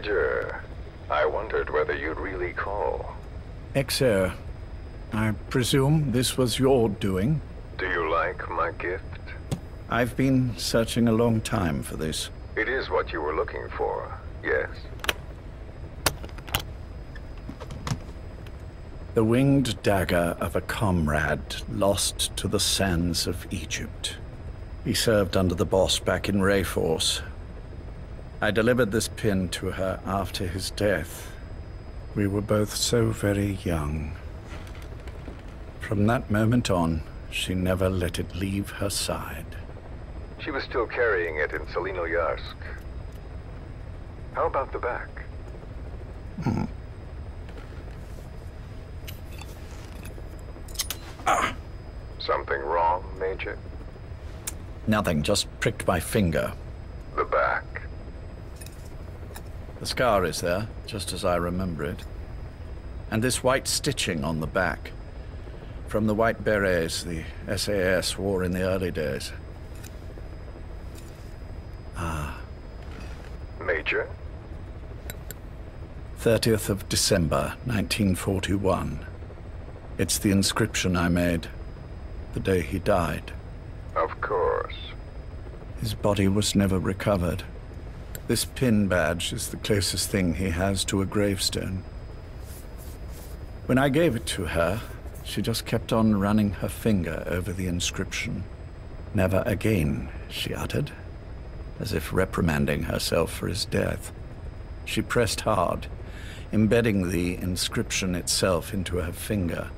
Major, I wondered whether you'd really call. Exer, I presume this was your doing? Do you like my gift? I've been searching a long time for this. It is what you were looking for, yes. The winged dagger of a comrade lost to the sands of Egypt. He served under the boss back in Rayforce. I delivered this pin to her after his death. We were both so very young. From that moment on, she never let it leave her side. She was still carrying it in Selinoyarsk. How about the back? Something wrong, Major? Nothing, just pricked my finger. The back. The scar is there, just as I remember it. And this white stitching on the back. From the white berets the SAS wore in the early days. Major? 30th of December, 1941. It's the inscription I made the day he died. Of course. His body was never recovered. This pin badge is the closest thing he has to a gravestone. When I gave it to her, she just kept on running her finger over the inscription. Never again, she uttered, as if reprimanding herself for his death. She pressed hard, embedding the inscription itself into her finger.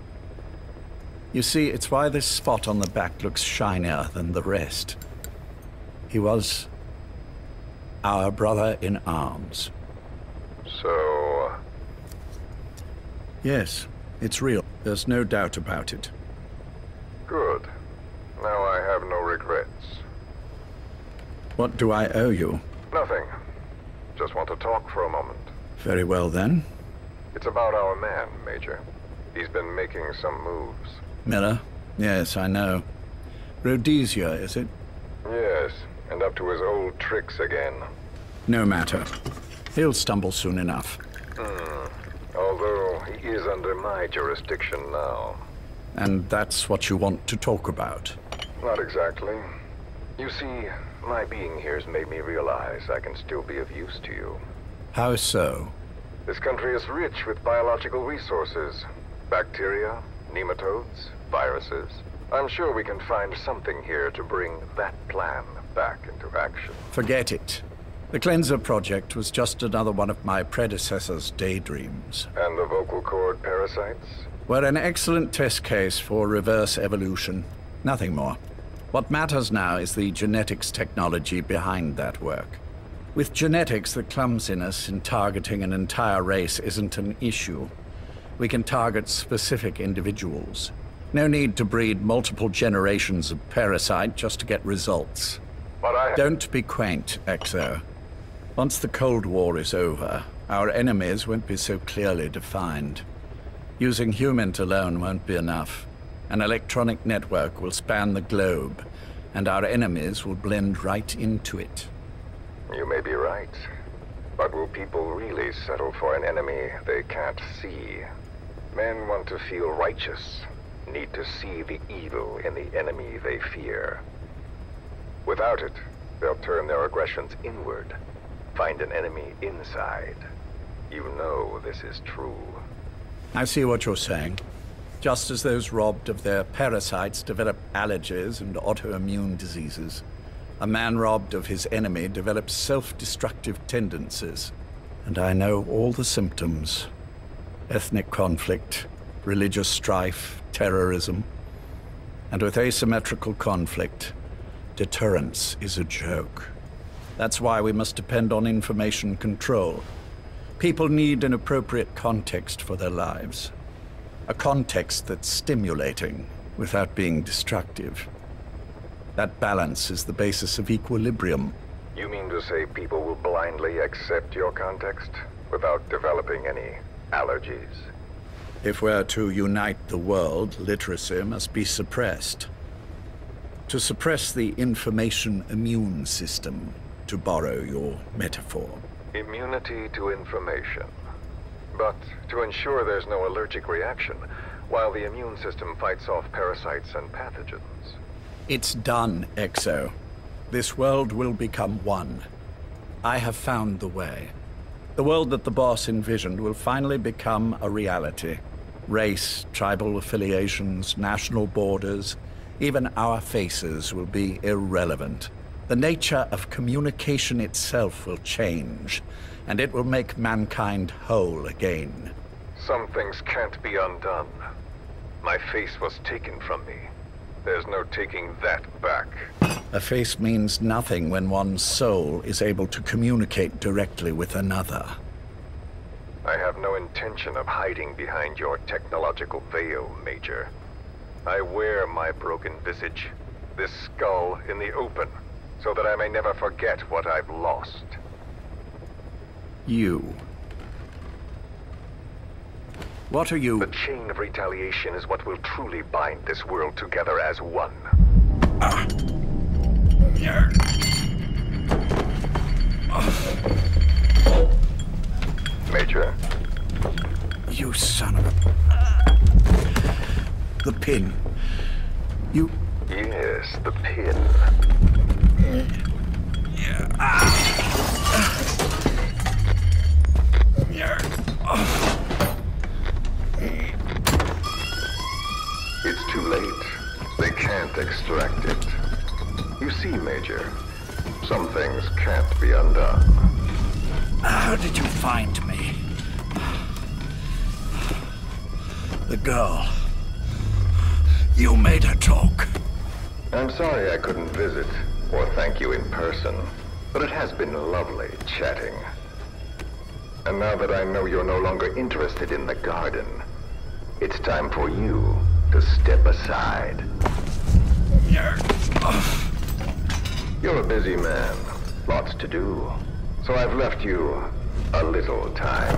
You see, it's why this spot on the back looks shinier than the rest. He was our brother in arms. So... Yes, it's real. There's no doubt about it. Good. Now I have no regrets. What do I owe you? Nothing. Just want to talk for a moment. Very well, then. It's about our man, Major. He's been making some moves. Miller? Yes, I know. Rhodesia, is it? Yes, and up to his old tricks again. No matter. He'll stumble soon enough. Although he is under my jurisdiction now. And that's what you want to talk about? Not exactly. You see, my being here's made me realize I can still be of use to you. How so? This country is rich with biological resources. Bacteria, nematodes, viruses. I'm sure we can find something here to bring that plan back into action. Forget it. The Cleanser Project was just another one of my predecessor's daydreams. And the vocal cord parasites? Were an excellent test case for reverse evolution. Nothing more. What matters now is the genetics technology behind that work. With genetics, the clumsiness in targeting an entire race isn't an issue. We can target specific individuals. No need to breed multiple generations of parasite just to get results. But Don't be quaint, Exo. Once the Cold War is over, our enemies won't be so clearly defined. Using humans alone won't be enough. An electronic network will span the globe, and our enemies will blend right into it. You may be right. But will people really settle for an enemy they can't see? Men want to feel righteous, need to see the evil in the enemy they fear. Without it, they'll turn their aggressions inward, find an enemy inside. You know this is true. I see what you're saying. Just as those robbed of their parasites develop allergies and autoimmune diseases, a man robbed of his enemy develops self-destructive tendencies. And I know all the symptoms. Ethnic conflict, religious strife, terrorism. And with asymmetrical conflict, deterrence is a joke. That's why we must depend on information control. People need an appropriate context for their lives. A context that's stimulating without being destructive. That balance is the basis of equilibrium. You mean to say people will blindly accept your context without developing any allergies? If we're to unite the world, literacy must be suppressed. To suppress the information immune system, to borrow your metaphor. Immunity to information. But to ensure there's no allergic reaction, while the immune system fights off parasites and pathogens. It's done, Exo. This world will become one. I have found the way. The world that the boss envisioned will finally become a reality. Race, tribal affiliations, national borders, even our faces will be irrelevant. The nature of communication itself will change, and it will make mankind whole again. Some things can't be undone. My face was taken from me. There's no taking that back. A face means nothing when one's soul is able to communicate directly with another. I have no intention of hiding behind your technological veil, Major. I wear my broken visage, this skull, in the open, so that I may never forget what I've lost. You. What are you? The chain of retaliation is what will truly bind this world together as one. Major? You son of a... The pin. You... Yes, the pin. It's too late. They can't extract it. You see, Major, some things can't be undone. How did you find me? The girl. You made her talk. I'm sorry I couldn't visit or thank you in person, but it has been lovely chatting. And now that I know you're no longer interested in the garden, it's time for you to step aside. You're a busy man, lots to do, so I've left you a little time.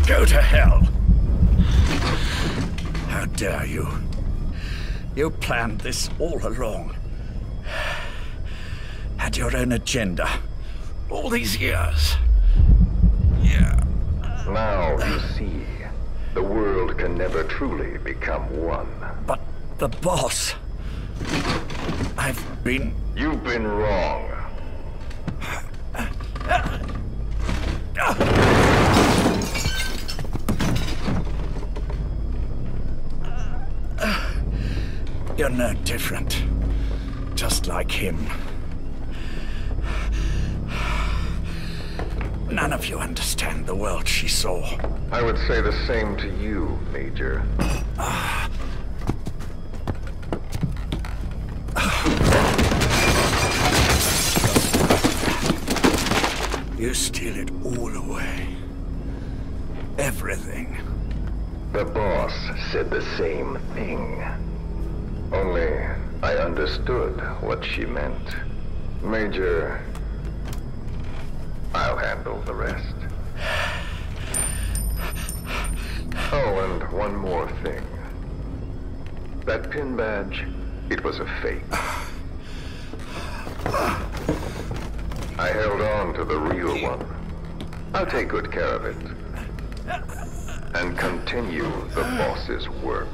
Go to hell! How dare you? You planned this all along. Had your own agenda. All these years. Yeah. Now you see, the world can never truly become one. But the boss... I've been... You've been wrong. You're no different. Just like him. None of you understand the world she saw. I would say the same to you, Major. You steal it all away. Everything. The boss said the same thing. Only I understood what she meant. Major, I'll handle the rest. Oh, and one more thing. That pin badge, it was a fake. I held on to the real one. I'll take good care of it. And continue the boss's work.